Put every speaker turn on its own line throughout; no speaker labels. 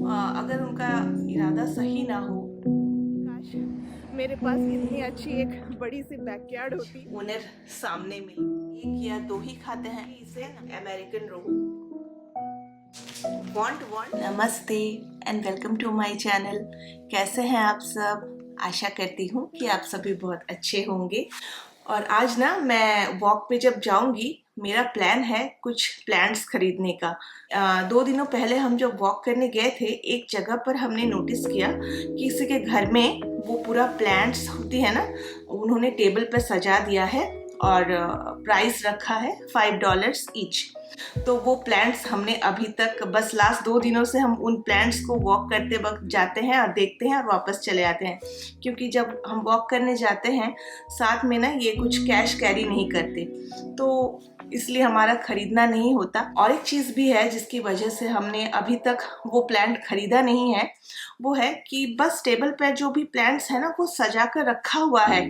अगर उनका इरादा सही ना हो,
काश मेरे पास इतनी अच्छी एक बड़ी सी बैकयार्ड होती।
ओनर सामने मिले। एक या दो ही खाते हैं इसे, अमेरिकन रोल। वांट नमस्ते and welcome to my channel. कैसे हैं आप सब? आशा करती हूँ कि आप सभी बहुत अच्छे होंगे। और आज ना मैं वॉक पे जब जाऊंगी, मेरा प्लान है कुछ प्लांट्स खरीदने का। 2 दिनों पहले हम जब वॉक करने गए थे, एक जगह पर हमने नोटिस किया कि किसी के घर में वो पूरा प्लांट्स होती है ना, उन्होंने टेबल पर सजा दिया है और प्राइस रखा है $5 ईच। तो वो प्लांट्स हमने अभी तक बस लास्ट 2 दिनों से हम उन प्लांट्स को वॉक करते वक्त जाते हैं और देखते हैं और वापस चले आते हैं, क्योंकि जब हम वॉक करने जाते हैं साथ में ना ये कुछ कैश कैरी नहीं करते, तो इसलिए हमारा खरीदना नहीं होता। और एक चीज़ भी है जिसकी वजह से हमने अभी तक वो प्लांट खरीदा नहीं है, वो है कि बस टेबल पर जो भी प्लांट्स है ना वो सजा कर रखा हुआ है,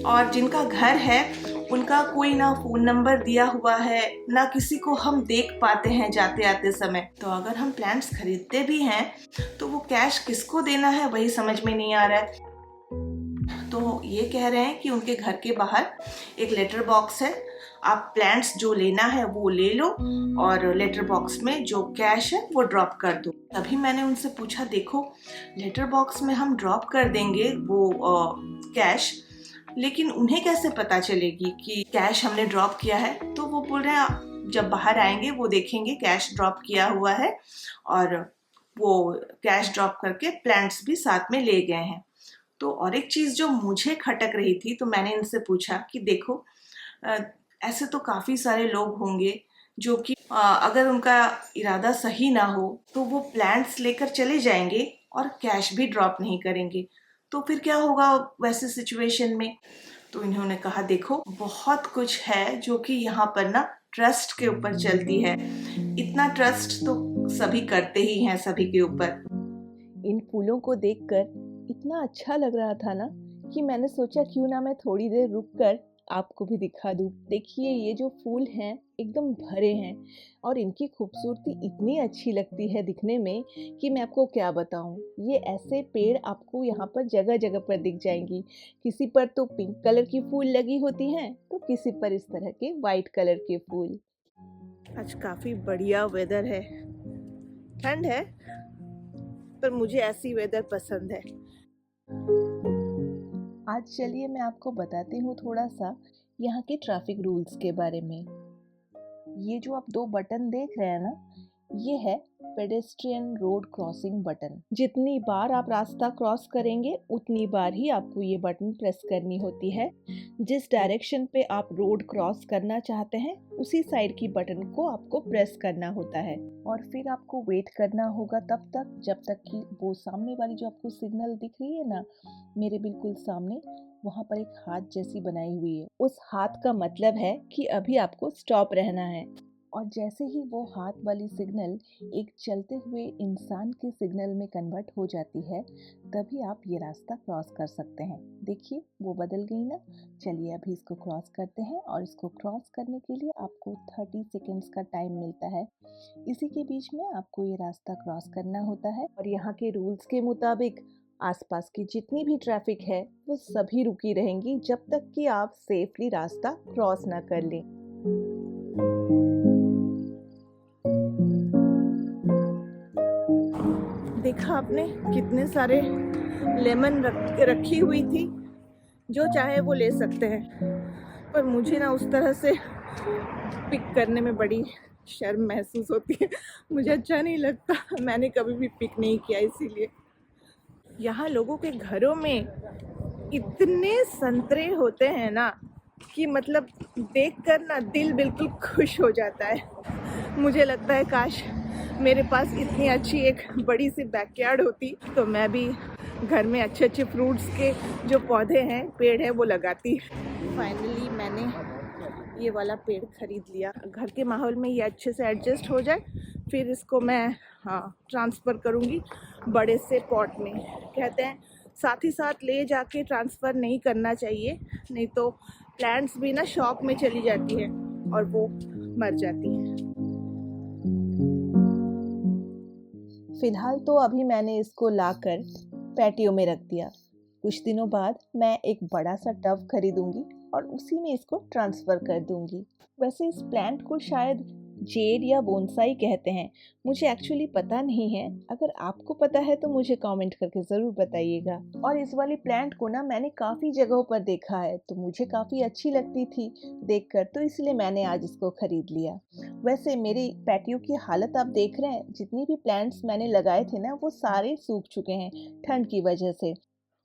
और जिनका घर है उनका कोई ना फ़ोन नंबर दिया हुआ है, ना किसी को हम देख पाते हैं जाते आते समय। तो अगर हम प्लांट्स खरीदते भी हैं तो वो कैश किसको देना है वही समझ में नहीं आ रहा है। तो ये कह रहे हैं कि उनके घर के बाहर एक लेटर बॉक्स है, आप प्लांट्स जो लेना है वो ले लो और लेटर बॉक्स में जो कैश है वो ड्रॉप कर दो। तभी मैंने उनसे पूछा, देखो लेटर बॉक्स में हम ड्रॉप कर देंगे वो कैश, लेकिन उन्हें कैसे पता चलेगी कि कैश हमने ड्रॉप किया है? तो वो बोल रहे हैं जब बाहर आएंगे वो देखेंगे कैश ड्रॉप किया हुआ है, और वो कैश ड्रॉप करके प्लांट्स भी साथ में ले गए हैं। तो और एक चीज़ जो मुझे खटक रही थी, तो मैंने इनसे पूछा कि देखो अ, ऐसे तो काफ़ी सारे लोग होंगे जो कि अगर उनका इरादा सही ना हो तो वो प्लांट्स लेकर चले जाएंगे और कैश भी ड्रॉप नहीं करेंगे, तो फिर क्या होगा वैसे सिचुएशन में? तो इन्होंने कहा, देखो बहुत कुछ है जो कि यहाँ पर ना ट्रस्ट के ऊपर चलती है। इतना ट्रस्ट तो सभी करते ही हैं सभी के ऊपर।
इन फूलों को देखकर इतना अच्छा लग रहा था ना कि मैंने सोचा क्यों ना मैं थोड़ी देर रुककर आपको भी दिखा दूं। देखिए ये जो फूल हैं एकदम भरे हैं और इनकी खूबसूरती इतनी अच्छी लगती है दिखने में कि मैं आपको क्या बताऊं। ये ऐसे पेड़ आपको यहाँ पर जगह जगह पर दिख जाएंगी। किसी पर तो पिंक कलर की फूल लगी होती हैं तो किसी पर इस तरह के वाइट कलर के फूल। आज काफी बढ़िया वेदर है, ठंड है पर मुझे ऐसी वेदर पसंद है। आज चलिए मैं आपको बताती हूँ थोड़ा सा यहाँ के ट्रैफिक रूल्स के बारे में। ये जो आप 2 बटन देख रहे हैं ना, ये है पेडेस्ट्रियन रोड क्रॉसिंग बटन। जितनी बार आप रास्ता क्रॉस करेंगे उतनी बार ही आपको ये बटन प्रेस करनी होती है। जिस डायरेक्शन पे आप रोड क्रॉस करना चाहते हैं उसी साइड की बटन को आपको प्रेस करना होता है, और फिर आपको वेट करना होगा तब तक जब तक कि वो सामने वाली जो आपको सिग्नल दिख रही है ना, मेरे बिल्कुल सामने, वहाँ पर एक हाथ जैसी बनाई हुई है। उस हाथ का मतलब है कि अभी आपको स्टॉप रहना है। और जैसे ही वो हाथ वाली सिग्नल एक चलते हुए इंसान के सिग्नल में कन्वर्ट हो जाती है, तभी आप ये रास्ता क्रॉस कर सकते हैं। देखिए वो बदल गई ना। चलिए अभी इसको क्रॉस करते हैं, और इसको क्रॉस करने के लिए आपको 30 सेकेंड्स का टाइम मिलता है। इसी के बीच में आपको ये रास्ता क्रॉस करना होता है, और यहाँ के रूल्स के मुताबिक आसपास की जितनी भी ट्रैफिक है वो सभी रुकी रहेंगी जब तक कि आप सेफली रास्ता क्रॉस ना कर लें। देखा आपने कितने सारे लेमन रखी हुई थी, जो चाहे वो ले सकते हैं, पर मुझे ना उस तरह से पिक करने में बड़ी शर्म महसूस होती है। मुझे अच्छा नहीं लगता, मैंने कभी भी पिक नहीं किया। इसीलिए यहाँ लोगों के घरों में इतने संतरे होते हैं ना कि मतलब देखकर ना दिल बिल्कुल खुश हो जाता है। मुझे लगता है काश मेरे पास इतनी अच्छी एक बड़ी सी बैकयार्ड होती तो मैं भी घर में अच्छे अच्छे फ्रूट्स के जो पौधे हैं, पेड़ हैं, वो लगाती। फाइनली मैंने ये वाला पेड़ खरीद लिया। घर के माहौल में ये अच्छे से एडजस्ट हो जाए, फिर इसको मैं ट्रांसफ़र करूँगी बड़े से पॉट में। कहते हैं साथ ही साथ ले जाके ट्रांसफ़र नहीं करना चाहिए, नहीं तो प्लांट्स भी ना शॉक में चली जाती है और वो मर जाती हैं। फ़िलहाल तो अभी मैंने इसको लाकर पैटियो में रख दिया। कुछ दिनों बाद मैं एक बड़ा सा टब खरीदूंगी और उसी में इसको ट्रांसफ़र कर दूंगी। वैसे इस प्लांट को शायद जेड या बोनसाई कहते हैं, मुझे एक्चुअली पता नहीं है। अगर आपको पता है तो मुझे कमेंट करके ज़रूर बताइएगा। और इस वाली प्लांट को ना मैंने काफ़ी जगहों पर देखा है, तो मुझे काफ़ी अच्छी लगती थी देखकर, तो इसलिए मैंने आज इसको ख़रीद लिया। वैसे मेरी पैटियो की हालत आप देख रहे हैं, जितनी भी प्लांट्स मैंने लगाए थे ना वो सारे सूख चुके हैं ठंड की वजह से।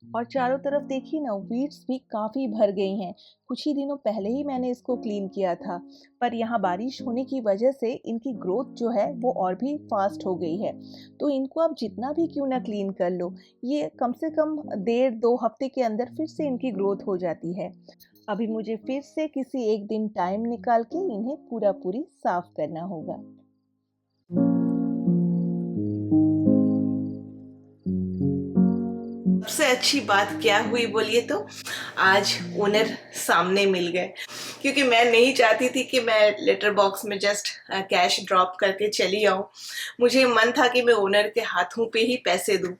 और चारों तरफ देखिए ना, वीड्स भी काफ़ी भर गई हैं। कुछ ही दिनों पहले ही मैंने इसको क्लीन किया था, पर यहाँ बारिश होने की वजह से इनकी ग्रोथ जो है वो और भी फास्ट हो गई है। तो इनको आप जितना भी क्यों ना क्लीन कर लो, ये कम से कम 1.5-2 हफ्ते के अंदर फिर से इनकी ग्रोथ हो जाती है। अभी मुझे फिर से किसी एक दिन टाइम निकाल के इन्हें पूरा पूरी साफ करना होगा।
सबसे अच्छी बात क्या हुई बोलिए तो, आज ओनर सामने मिल गए। क्योंकि मैं नहीं चाहती थी कि मैं लेटर बॉक्स में जस्ट कैश ड्रॉप करके चली आऊँ। मुझे मन था कि मैं ओनर के हाथों पे ही पैसे दूँ,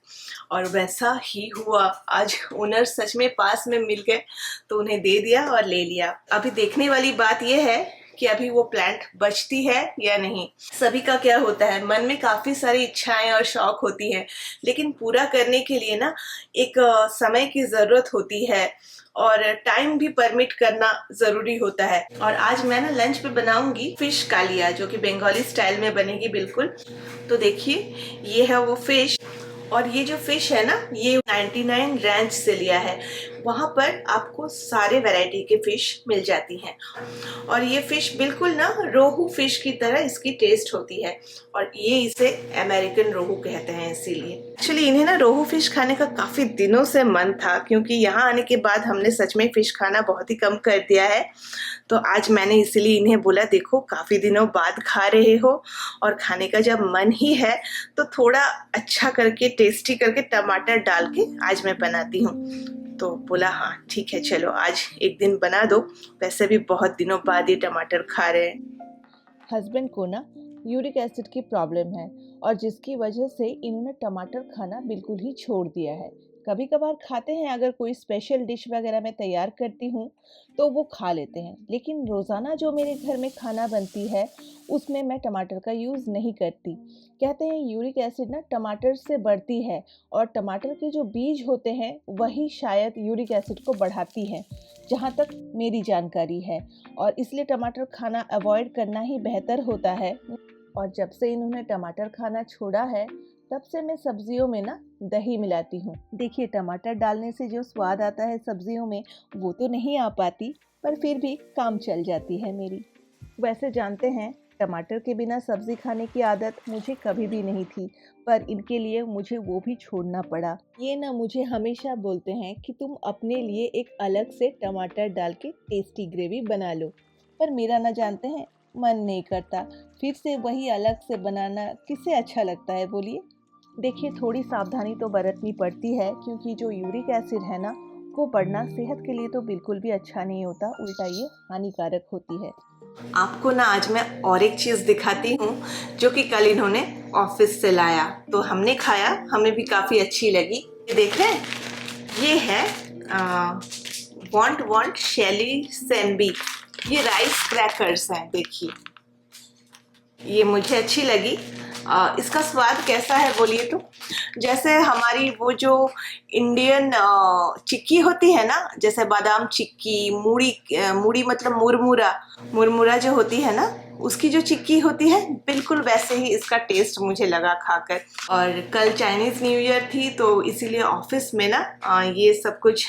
और वैसा ही हुआ। आज ओनर सच में पास में मिल गए, तो उन्हें दे दिया और ले लिया। अभी देखने वाली बात यह है कि अभी वो प्लांट बचती है या नहीं। सभी का क्या होता है, मन में काफी सारी इच्छाएं और शौक होती हैं, लेकिन पूरा करने के लिए ना एक समय की जरूरत होती है और टाइम भी परमिट करना जरूरी होता है। और आज मैं ना लंच पे बनाऊंगी फिश कालिया, जो कि बंगाली स्टाइल में बनेगी बिल्कुल। तो देखिए, ये है वो फिश। और ये जो फिश है ना, ये 99 रैंच से लिया है। वहाँ पर आपको सारे वैरायटी के फिश मिल जाती हैं। और ये फिश बिल्कुल ना रोहू फिश की तरह इसकी टेस्ट होती है, और ये इसे अमेरिकन रोहू कहते हैं इसीलिए। एक्चुअली इन्हें ना रोहू फिश खाने का काफी दिनों से मन था, क्योंकि यहाँ आने के बाद हमने सच में फिश खाना बहुत ही कम कर दिया है। तो आज मैंने इसलिए इन्हें बोला, देखो काफी दिनों बाद खा रहे हो और खाने का जब मन ही है तो थोड़ा अच्छा करके, टेस्टी करके टमाटर डाल के आज मैं बनाती हूँ। तो बोला हाँ ठीक है, चलो आज एक दिन बना दो, वैसे भी बहुत दिनों बाद ये टमाटर खा रहे हैं।
हस्बैंड को ना यूरिक एसिड की प्रॉब्लम है, और जिसकी वजह से इन्होंने टमाटर खाना बिल्कुल ही छोड़ दिया है। कभी कभार खाते हैं, अगर कोई स्पेशल डिश वगैरह मैं तैयार करती हूँ तो वो खा लेते हैं, लेकिन रोज़ाना जो मेरे घर में खाना बनती है उसमें मैं टमाटर का यूज़ नहीं करती। कहते हैं यूरिक एसिड ना टमाटर से बढ़ती है, और टमाटर के जो बीज होते हैं वही शायद यूरिक एसिड को बढ़ाती है, जहाँ तक मेरी जानकारी है। और इसलिए टमाटर खाना अवॉइड करना ही बेहतर होता है। और जब से इन्होंने टमाटर खाना छोड़ा है, तब से मैं सब्जियों में ना दही मिलाती हूँ। देखिए, टमाटर डालने से जो स्वाद आता है सब्जियों में, वो तो नहीं आ पाती, पर फिर भी काम चल जाती है मेरी। वैसे जानते हैं, टमाटर के बिना सब्जी खाने की आदत मुझे कभी भी नहीं थी, पर इनके लिए मुझे वो भी छोड़ना पड़ा। ये ना मुझे हमेशा बोलते हैं कि तुम अपने लिए एक अलग से टमाटर डाल के टेस्टी ग्रेवी बना लो, पर मेरा ना जानते हैं मन नहीं करता। फिर से वही अलग से बनाना किसे अच्छा लगता है बोलिए। देखिए, थोड़ी सावधानी तो बरतनी पड़ती है, क्योंकि जो यूरिक एसिड है ना, वो बढ़ना सेहत के लिए तो बिल्कुल भी अच्छा नहीं होता, उल्टा ये हानिकारक होती है।
आपको ना आज मैं और एक चीज़ दिखाती हूँ, जो कि कल इन्होंने ऑफिस से लाया, तो हमने खाया, हमें भी काफ़ी अच्छी लगी। ये देख रहे हैं, ये है वॉन्ट शेली सेनबी। ये राइस क्रैकर्स हैं, देखिए ये मुझे अच्छी लगी। इसका स्वाद कैसा है बोलिए तो, जैसे हमारी वो जो इंडियन चिक्की होती है ना, जैसे बादाम चिक्की, मूड़ी मतलब मुरमुरा जो होती है ना, उसकी जो चिक्की होती है, बिल्कुल वैसे ही इसका टेस्ट मुझे लगा खाकर। और कल चाइनीज न्यू ईयर थी, तो इसीलिए ऑफिस में ना ये सब कुछ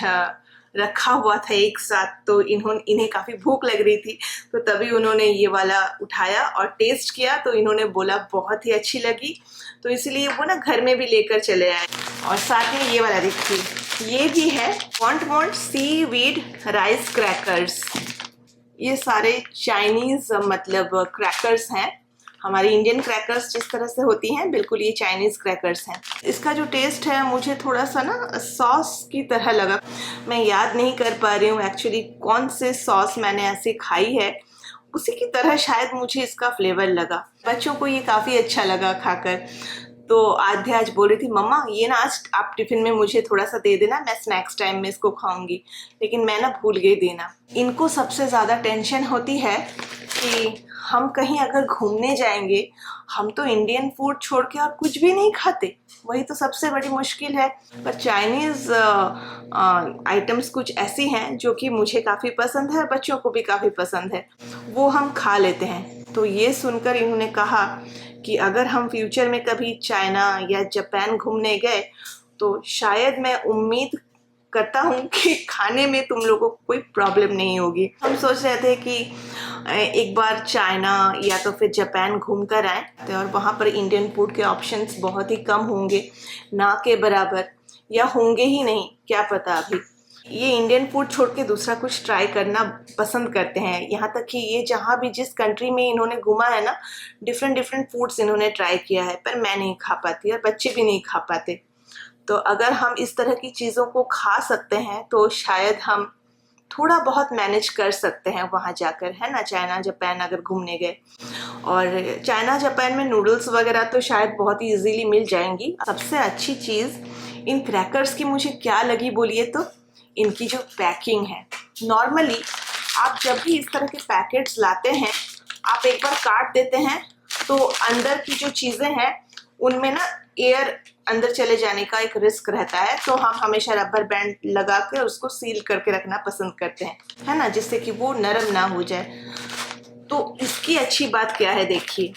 रखा हुआ था एक साथ, तो इन्हें काफ़ी भूख लग रही थी, तो तभी उन्होंने ये वाला उठाया और टेस्ट किया, तो इन्होंने बोला बहुत ही अच्छी लगी, तो इसलिए वो ना घर में भी लेकर चले आए। और साथ में ये वाला देखिए, ये भी है वॉन्ट सीवीड राइस क्रैकर्स। ये सारे चाइनीज मतलब क्रैकर्स हैं। हमारी इंडियन क्रैकर्स जिस तरह से होती हैं, बिल्कुल ये चाइनीज क्रैकर्स हैं। इसका जो टेस्ट है मुझे थोड़ा सा ना सॉस की तरह लगा। मैं याद नहीं कर पा रही हूँ एक्चुअली कौन से सॉस मैंने ऐसे खाई है, उसी की तरह शायद मुझे इसका फ्लेवर लगा। बच्चों को ये काफ़ी अच्छा लगा खाकर। तो आध्या आज बोल रही थी मम्मा ये ना आज आप टिफिन में मुझे थोड़ा सा दे देना, मैं स्नैक्स टाइम में इसको खाऊंगी, लेकिन मैं ना भूल गई देना। इनको सबसे ज़्यादा टेंशन होती है कि हम कहीं अगर घूमने जाएंगे, हम तो इंडियन फूड छोड़ के और कुछ भी नहीं खाते, वही तो सबसे बड़ी मुश्किल है। पर चाइनीज़ आइटम्स कुछ ऐसी हैं जो कि मुझे काफ़ी पसंद है, बच्चों को भी काफ़ी पसंद है, वो हम खा लेते हैं। तो ये सुनकर इन्होंने कहा कि अगर हम फ्यूचर में कभी चाइना या जापान घूमने गए तो शायद मैं उम्मीद करता हूँ कि खाने में तुम लोगों को कोई प्रॉब्लम नहीं होगी। हम सोच रहे थे कि एक बार चाइना या तो फिर जापान घूम कर आए, तो और वहाँ पर इंडियन फूड के ऑप्शंस बहुत ही कम होंगे, ना के बराबर, या होंगे ही नहीं, क्या पता। अभी ये इंडियन फूड छोड़ के दूसरा कुछ ट्राई करना पसंद करते हैं। यहाँ तक कि ये जहाँ भी जिस कंट्री में इन्होंने घूमा है ना, डिफरेंट डिफरेंट फूड्स इन्होंने ट्राई किया है, पर मैं नहीं खा पाती और बच्चे भी नहीं खा पाते। तो अगर हम इस तरह की चीज़ों को खा सकते हैं तो शायद हम थोड़ा बहुत मैनेज कर सकते हैं वहाँ जाकर, है ना, चाइना जापान अगर घूमने गए। और चाइना जापान में नूडल्स वगैरह तो शायद बहुत ही इजीली मिल जाएंगी। सबसे अच्छी चीज़ इन क्रैकर्स की मुझे क्या लगी बोलिए तो इनकी जो पैकिंग है। नॉर्मली आप जब भी इस तरह के पैकेट्स लाते हैं, आप एक बार काट देते हैं तो अंदर की जो चीज़ें हैं उनमें ना एयर अंदर चले जाने का एक रिस्क रहता है, तो हम हमेशा रबर बैंड लगा के उसको सील करके रखना पसंद करते हैं, है ना, जिससे कि वो नरम ना हो जाए। तो इसकी अच्छी बात क्या है, देखिए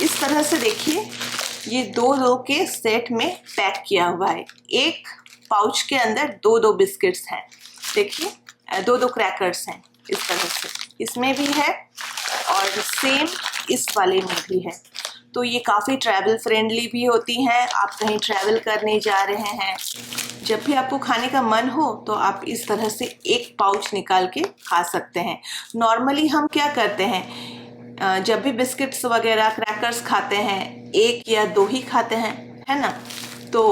इस तरह से, देखिए ये दो के सेट में पैक किया हुआ है। एक पाउच के अंदर दो बिस्किट्स हैं, देखिए दो क्रैकर्स हैं इस तरह से, इसमें भी है और सेम इस वाले में भी है। तो ये काफ़ी ट्रैवल फ्रेंडली भी होती हैं। आप कहीं ट्रैवल करने जा रहे हैं, जब भी आपको खाने का मन हो तो आप इस तरह से एक पाउच निकाल के खा सकते हैं। नॉर्मली हम क्या करते हैं, जब भी बिस्किट्स वगैरह क्रैकर्स खाते हैं, एक या दो ही खाते हैं, है ना। तो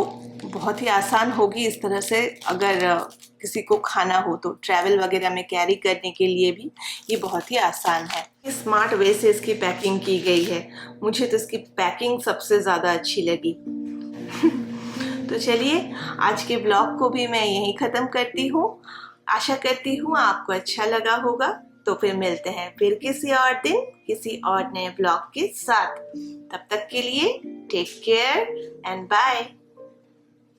बहुत ही आसान होगी इस तरह से, अगर किसी को खाना हो तो ट्रैवल वगैरह में कैरी करने के लिए भी ये बहुत ही आसान है। स्मार्ट वे से इसकी पैकिंग की गई है, मुझे तो इसकी पैकिंग सबसे ज़्यादा अच्छी लगी। तो चलिए आज के ब्लॉग को भी मैं यहीं ख़त्म करती हूँ। आशा करती हूँ आपको अच्छा लगा होगा। तो फिर मिलते हैं फिर किसी और दिन किसी और नए ब्लॉग के साथ। तब तक के लिए टेक केयर एंड बाय।